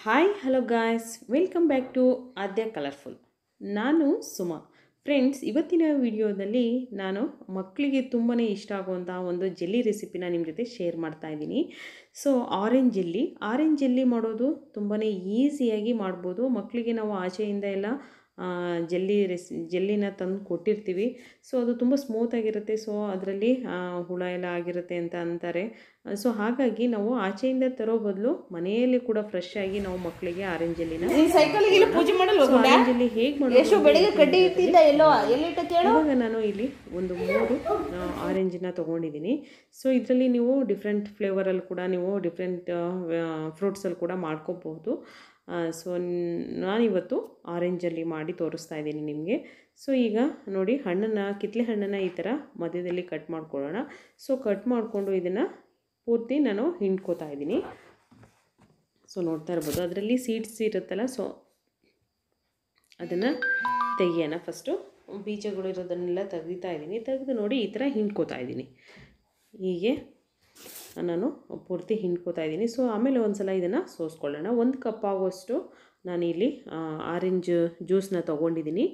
Hi hello guys, welcome back to Aadya colourful. ನಾನು Suma. Friends, ಇವತ್ತಿನ ವಿಡಿಯೋದಲ್ಲಿ ನಾನು ಮಕ್ಕಳಿಗೆ ತುಂಬಾ ಇಷ್ಟ ಆಗುವಂಥ ಒಂದು ಜೆಲ್ಲಿ ರೆಸಿಪಿನ ನಿಮ್ಮ ಜೊತೆ ಶೇರ್ ಮಾಡ್ತಾ ಇದ್ದೀನಿ. ಸೊ ಆರೆಂಜ್ ಜೆಲ್ಲಿ ಮಾಡೋದು ತುಂಬಾ ಈಸಿಯಾಗಿ ಮಾಡ್ಬೋದು. ಮಕ್ಕಳಿಗೆ ನಾವು ಆಚೆಯಿಂದ ಎಲ್ಲ ಜೆಲ್ಲಿನ ತಂದು ಕೊಟ್ಟಿರ್ತೀವಿ. ಸೊ ಅದು ತುಂಬ ಸ್ಮೂತಾಗಿರುತ್ತೆ. ಸೊ ಅದರಲ್ಲಿ ಹುಳ ಎಲ್ಲ ಆಗಿರುತ್ತೆ ಅಂತ ಅಂತಾರೆ. ಸೊ ಹಾಗಾಗಿ ನಾವು ಆಚೆಯಿಂದ ತರೋ ಬದಲು ಮನೆಯಲ್ಲಿ ಕೂಡ ಫ್ರೆಶ್ ಆಗಿ ನಾವು ಮಕ್ಕಳಿಗೆ ಆರೆಂಜ್ ಜೆಲ್ಲಿನ ಹೇಗೆ ಇವಾಗ ನಾನು ಇಲ್ಲಿ ಒಂದು 3 ಆರೆಂಜನ್ನ ತೊಗೊಂಡಿದ್ದೀನಿ. ಸೊ ಇದರಲ್ಲಿ ನೀವು ಡಿಫ್ರೆಂಟ್ ಫ್ಲೇವರಲ್ಲಿ ಕೂಡ ನೀವು ಡಿಫ್ರೆಂಟ್ ಫ್ರೂಟ್ಸಲ್ಲಿ ಕೂಡ ಮಾಡ್ಕೋಬಹುದು. ಸೊ ನಾನಿವತ್ತು ಆರೆಂಜಲ್ಲಿ ಮಾಡಿ ತೋರಿಸ್ತಾ ಇದ್ದೀನಿ ನಿಮಗೆ. ಸೊ ಈಗ ನೋಡಿ, ಕಿತ್ತಳೆ ಹಣ್ಣನ್ನು ಈ ಥರ ಮಧ್ಯದಲ್ಲಿ ಕಟ್ ಮಾಡ್ಕೊಳ್ಳೋಣ. ಸೊ ಕಟ್ ಮಾಡಿಕೊಂಡು ಇದನ್ನು ಪೂರ್ತಿ ನಾನು ಹಿಂಡ್ಕೋತಾ ಇದ್ದೀನಿ. ಸೊ ನೋಡ್ತಾ ಇರ್ಬೋದು, ಅದರಲ್ಲಿ ಸೀಡ್ಸ್ ಇರುತ್ತಲ್ಲ, ಸೊ ಅದನ್ನು ತೆಗಿಯೋಣ. ಫಸ್ಟು ಬೀಜಗಳು ಇರೋದನ್ನೆಲ್ಲ ತೆಗಿತಾ ಇದ್ದೀನಿ. ತೆಗೆದು ನೋಡಿ ಈ ಥರ ಹಿಂಡ್ಕೋತಾ ಇದ್ದೀನಿ. ಹೀಗೆ ನಾನು ಪೂರ್ತಿ ಹಿಂಡ್ಕೋತಾ ಇದ್ದೀನಿ. ಸೊ ಆಮೇಲೆ ಒಂದು ಸಲ ಇದನ್ನು ಸೋಸ್ಕೊಳ್ಳೋಣ. 1 ಕಪ್ ಆಗುವಷ್ಟು ನಾನಿಲ್ಲಿ ಆರೆಂಜ್ ಜ್ಯೂಸನ್ನ ತೊಗೊಂಡಿದ್ದೀನಿ.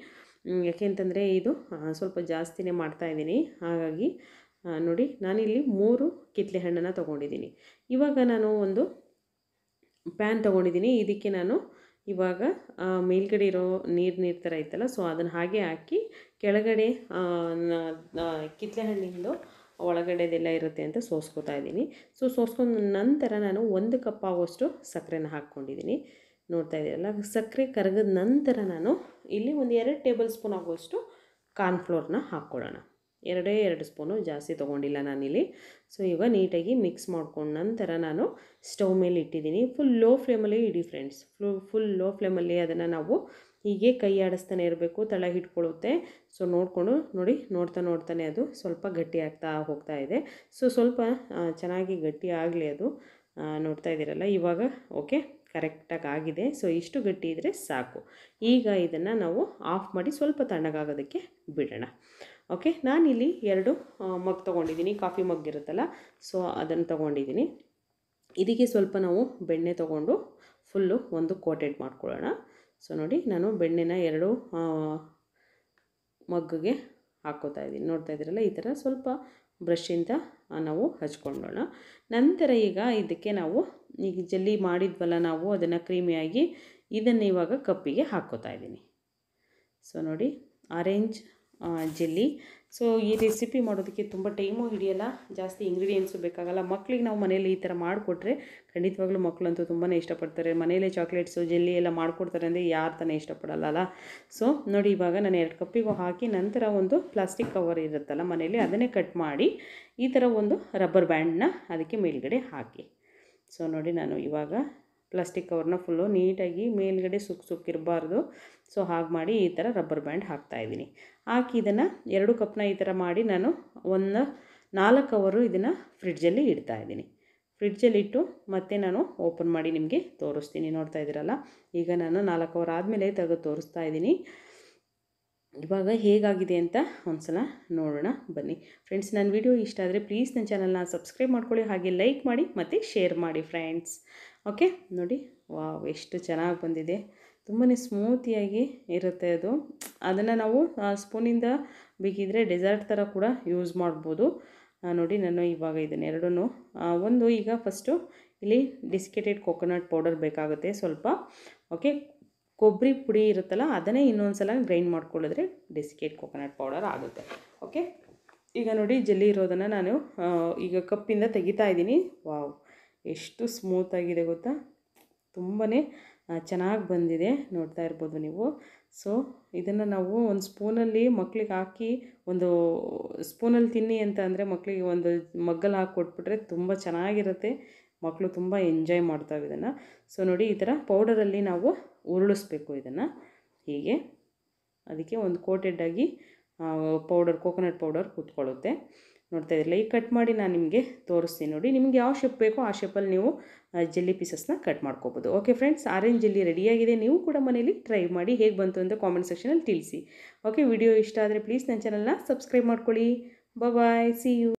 ಯಾಕೆಂತಂದರೆ ಇದು ಸ್ವಲ್ಪ ಜಾಸ್ತಿನೇ ಮಾಡ್ತಾಯಿದ್ದೀನಿ. ಹಾಗಾಗಿ ನೋಡಿ, ನಾನಿಲ್ಲಿ 3 ಕಿತ್ತಳೆ ಹಣ್ಣನ್ನು ತೊಗೊಂಡಿದ್ದೀನಿ. ಇವಾಗ ನಾನು ಒಂದು ಪ್ಯಾನ್ ತೊಗೊಂಡಿದ್ದೀನಿ. ಇದಕ್ಕೆ ನಾನು ಇವಾಗ ಮೇಲ್ಗಡೆ ಇರೋ ನೀರು ಥರ ಇತ್ತಲ್ಲ, ಸೊ ಅದನ್ನು ಹಾಗೆ ಹಾಕಿ ಕೆಳಗಡೆ ಕಿತ್ತಳೆ ಹಣ್ಣಿಂದು ಒಳಗಡೆದೆಲ್ಲ ಇರುತ್ತೆ ಅಂತ ಸೋಸ್ಕೋತಾ ಇದ್ದೀನಿ. ಸೊ ಸೋಸ್ಕೊಂಡ ನಂತರ ನಾನು 1 ಕಪ್ ಆಗುವಷ್ಟು ಸಕ್ಕರೆನ ಹಾಕ್ಕೊಂಡಿದ್ದೀನಿ. ನೋಡ್ತಾ ಇದ್ದೀರಲ್ಲ, ಸಕ್ಕರೆ ಕರಗಿದ ನಂತರ ನಾನು ಇಲ್ಲಿ ಒಂದು 2 ಟೇಬಲ್ ಸ್ಪೂನ್ ಆಗುವಷ್ಟು ಕಾರ್ನ್ಫ್ಲೋರ್ನ ಹಾಕ್ಕೊಳ್ಳೋಣ. 2 ಸ್ಪೂನು, ಜಾಸ್ತಿ ತೊಗೊಂಡಿಲ್ಲ ನಾನಿಲ್ಲಿ. ಸೊ ಈಗ ನೀಟಾಗಿ ಮಿಕ್ಸ್ ಮಾಡ್ಕೊಂಡ ನಂತರ ನಾನು ಸ್ಟವ್ ಮೇಲೆ ಇಟ್ಟಿದ್ದೀನಿ. ಫುಲ್ ಲೋ ಫ್ಲೇಮಲ್ಲಿ ಇಡಿ ಫ್ರೆಂಡ್ಸ್. ಫುಲ್ ಲೋ ಫ್ಲೇಮಲ್ಲಿ ಅದನ್ನು ನಾವು ಹೀಗೆ ಕೈ ಆಡಿಸ್ತಾನೆ ಇರಬೇಕು, ತಳ ಹಿಡ್ಕೊಳ್ಳುತ್ತೆ. ಸೊ ನೋಡಿ, ನೋಡ್ತಾನೆ ಅದು ಸ್ವಲ್ಪ ಗಟ್ಟಿ ಆಗ್ತಾ ಹೋಗ್ತಾ ಇದೆ. ಸೊ ಸ್ವಲ್ಪ ಚೆನ್ನಾಗಿ ಗಟ್ಟಿ ಆಗಲಿ ಅದು. ನೋಡ್ತಾ ಇದ್ದೀರಲ್ಲ, ಇವಾಗ ಓಕೆ, ಕರೆಕ್ಟಾಗಿ ಆಗಿದೆ. ಸೊ ಇಷ್ಟು ಗಟ್ಟಿ ಇದ್ದರೆ ಸಾಕು. ಈಗ ಇದನ್ನು ನಾವು ಆಫ್ ಮಾಡಿ ಸ್ವಲ್ಪ ತಣ್ಣಗಾಗೋದಕ್ಕೆ ಬಿಡೋಣ. ಓಕೆ, ನಾನಿಲ್ಲಿ 2 ಮಗ್ ತೊಗೊಂಡಿದ್ದೀನಿ. ಕಾಫಿ ಮಗ್ ಇರುತ್ತಲ್ಲ, ಸೊ ಅದನ್ನು ತೊಗೊಂಡಿದ್ದೀನಿ. ಇದಕ್ಕೆ ಸ್ವಲ್ಪ ನಾವು ಬೆಣ್ಣೆ ತೊಗೊಂಡು ಫುಲ್ಲು ಒಂದು ಕೋಟೆಡ್ ಮಾಡ್ಕೊಳ್ಳೋಣ. ಸೊ ನೋಡಿ, ನಾನು ಬೆಣ್ಣೆನ 2 ಮಗ್ಗಿಗೆ ಹಾಕ್ಕೋತಾ ಇದ್ದೀನಿ. ನೋಡ್ತಾ ಇದ್ದೀರಲ್ಲ, ಈ ಥರ ಸ್ವಲ್ಪ ಬ್ರಷಿಂದ ನಾವು ಹಚ್ಕೊಳ್ಳೋಣ. ನಂತರ ಈಗ ಇದಕ್ಕೆ ನಾವು ಈಗ ಜೆಲ್ಲಿ ಮಾಡಿದ್ವಲ್ಲ ನಾವು, ಅದನ್ನು ಕ್ರೀಮಿಯಾಗಿ ಇದನ್ನು ಇವಾಗ ಕಪ್ಪಿಗೆ ಹಾಕ್ಕೋತಾ ಇದ್ದೀನಿ. ಸೊ ನೋಡಿ, ಆರೆಂಜ್ ಜೆಲ್ಲಿ. ಸೊ ಈ ರೆಸಿಪಿ ಮಾಡೋದಕ್ಕೆ ತುಂಬ ಟೈಮು ಹಿಡಿಯಲ್ಲ, ಜಾಸ್ತಿ ಇಂಗ್ರೀಡಿಯೆಂಟ್ಸು ಬೇಕಾಗಲ್ಲ. ಮಕ್ಕಳಿಗೆ ನಾವು ಮನೇಲಿ ಈ ಥರ ಮಾಡಿಕೊಟ್ರೆ ಖಂಡಿತವಾಗ್ಲೂ ಮಕ್ಕಳಂತೂ ತುಂಬಾ ಇಷ್ಟಪಡ್ತಾರೆ. ಮನೇಲಿ ಚಾಕ್ಲೇಟ್ಸು ಜೆಲ್ಲಿ ಎಲ್ಲ ಮಾಡಿಕೊಡ್ತಾರೆ ಅಂದರೆ ಯಾರು ತಾನೇ ಇಷ್ಟಪಡಲ್ಲ. ಸೊ ನೋಡಿ, ಇವಾಗ ನಾನು 2 ಕಪ್ಪಿಗೂ ಹಾಕಿ ನಂತರ ಒಂದು ಪ್ಲಾಸ್ಟಿಕ್ ಕವರ್ ಇರುತ್ತಲ್ಲ ಮನೇಲಿ, ಅದನ್ನೇ ಕಟ್ ಮಾಡಿ ಈ ಥರ ಒಂದು ರಬ್ಬರ್ ಬ್ಯಾಂಡನ್ನ ಅದಕ್ಕೆ ಮೇಲ್ಗಡೆ ಹಾಕಿ. ಸೊ ನೋಡಿ, ನಾನು ಇವಾಗ ಪ್ಲಾಸ್ಟಿಕ್ ಕವರ್ನ ಫುಲ್ಲು ನೀಟಾಗಿ ಮೇಲ್ಗಡೆ ಸುಕ್ಕಿರಬಾರ್ದು. ಸೊ ಹಾಗೆ ಮಾಡಿ ಈ ಥರ ರಬ್ಬರ್ ಬ್ಯಾಂಡ್ ಹಾಕ್ತಾಯಿದ್ದೀನಿ. ಹಾಕಿ ಇದನ್ನು 2 ಕಪ್ನ ಈ ಥರ ಮಾಡಿ ನಾನು ಒಂದು 4 ಅವರು ಇದನ್ನು ಫ್ರಿಡ್ಜಲ್ಲಿ ಇಡ್ತಾಯಿದ್ದೀನಿ. ಫ್ರಿಡ್ಜಲ್ಲಿ ಇಟ್ಟು ಮತ್ತೆ ನಾನು ಓಪನ್ ಮಾಡಿ ನಿಮಗೆ ತೋರಿಸ್ತೀನಿ. ನೋಡ್ತಾ ಇದ್ದೀರಲ್ಲ, ಈಗ ನಾನು 4 ಅವರ್ ಆದಮೇಲೆ ತೆಗೆದು ತೋರಿಸ್ತಾ ಇದ್ದೀನಿ. ಇವಾಗ ಹೇಗಾಗಿದೆ ಅಂತ ಒಂದ್ಸಲ ನೋಡೋಣ ಬನ್ನಿ. ಫ್ರೆಂಡ್ಸ್, ನನ್ನ ವಿಡಿಯೋ ಇಷ್ಟ ಆದರೆ ಪ್ಲೀಸ್ ನನ್ನ ಚಾನಲ್ನ ಸಬ್ಸ್ಕ್ರೈಬ್ ಮಾಡ್ಕೊಳ್ಳಿ, ಹಾಗೆ ಲೈಕ್ ಮಾಡಿ ಮತ್ತು ಶೇರ್ ಮಾಡಿ ಫ್ರೆಂಡ್ಸ್. ಓಕೆ, ನೋಡಿ, ವಾವ್, ಎಷ್ಟು ಚೆನ್ನಾಗಿ ಬಂದಿದೆ. ತುಂಬಾ ಸ್ಮೂತಿಯಾಗಿ ಇರುತ್ತೆ ಅದು. ಅದನ್ನು ನಾವು ಸ್ಪೂನಿಂದ ಬೇಕಿದ್ರೆ ಡೆಸರ್ಟ್ ಥರ ಕೂಡ ಯೂಸ್ ಮಾಡ್ಬೋದು. ನೋಡಿ, ನಾನು ಇವಾಗ ಇದನ್ನೆರಡೂ ಒಂದು ಈಗ ಫಸ್ಟು ಇಲ್ಲಿ ಡಿಸ್ಕೆಟೆಡ್ ಕೊಕೊನಟ್ ಪೌಡರ್ ಬೇಕಾಗುತ್ತೆ ಸ್ವಲ್ಪ. ಓಕೆ, ಕೊಬ್ಬರಿ ಪುಡಿ ಇರುತ್ತಲ್ಲ, ಅದನ್ನೇ ಇನ್ನೊಂದು ಸಲ ಗ್ರೈಂಡ್ ಮಾಡ್ಕೊಳ್ಳಿದ್ರೆ ಡಿಸ್ಕೆಟ್ ಕೊಕೊನಟ್ ಪೌಡರ್ ಆಗುತ್ತೆ. ಓಕೆ, ಈಗ ನೋಡಿ, ಜೆಲ್ಲಿ ಇರೋದನ್ನು ನಾನು ಈಗ ಕಪ್ಪಿಂದ ತೆಗಿತಾ ಇದ್ದೀನಿ. ವಾವ್, ಎಷ್ಟು ಸ್ಮೂತಾಗಿದೆ ಗೊತ್ತಾ, ತುಂಬಾ ಚೆನ್ನಾಗಿ ಬಂದಿದೆ. ನೋಡ್ತಾ ಇರ್ಬೋದು ನೀವು. ಸೊ ಇದನ್ನು ನಾವು ಒಂದು ಸ್ಪೂನಲ್ಲಿ ಮಕ್ಕಳಿಗೆ ಹಾಕಿ, ಒಂದು ಸ್ಪೂನಲ್ಲಿ ತಿನ್ನಿ ಅಂತ ಅಂದರೆ ಮಕ್ಕಳಿಗೆ ಒಂದು ಮಗ್ಗಲ್ಲಿ ಹಾಕಿ ಕೊಟ್ಬಿಟ್ರೆ ತುಂಬ ಚೆನ್ನಾಗಿರುತ್ತೆ. ಮಕ್ಕಳು ತುಂಬ ಎಂಜಾಯ್ ಮಾಡ್ತಾವೆ ಇದನ್ನು. ಸೊ ನೋಡಿ, ಈ ಥರ ಪೌಡರಲ್ಲಿ ನಾವು ಉರುಳಿಸ್ಬೇಕು ಇದನ್ನು ಹೀಗೆ. ಅದಕ್ಕೆ ಒಂದು ಕೋಟೆಡ್ಡಾಗಿ ಕೊಕೊನಟ್ ಪೌಡರ್ ಕೂತ್ಕೊಳ್ಳುತ್ತೆ. ನೋಡ್ತಾ ಇದ್ದಿಲ್ಲ, ಈಗ ಕಟ್ ಮಾಡಿ ನಾನು ನಿಮಗೆ ತೋರಿಸ್ತೀನಿ. ನೋಡಿ, ನಿಮಗೆ ಯಾವ ಶೇಪ್ ಬೇಕೋ ಆ ಶೇಪಲ್ಲಿ ನೀವು ಜೆಲ್ಲಿ ಪೀಸಸ್ನ ಕಟ್ ಮಾಡ್ಕೋಬೋದು. ಓಕೆ ಫ್ರೆಂಡ್ಸ್, ಆರೆಂಜ್ ಜೆಲ್ಲಿ ರೆಡಿಯಾಗಿದೆ. ನೀವು ಕೂಡ ಮನೇಲಿ ಟ್ರೈ ಮಾಡಿ, ಹೇಗೆ ಬಂತು ಅಂತ ಕಾಮೆಂಟ್ ಸೆಕ್ಷನಲ್ಲಿ ತಿಳಿಸಿ. ಓಕೆ, ವಿಡಿಯೋ ಇಷ್ಟ ಆದರೆ ಪ್ಲೀಸ್ ನನ್ನ ಚಾನಲ್ನ ಸಬ್ಸ್ಕ್ರೈಬ್ ಮಾಡ್ಕೊಳ್ಳಿ. ಬಾಯ್, ಸಿ ಯು.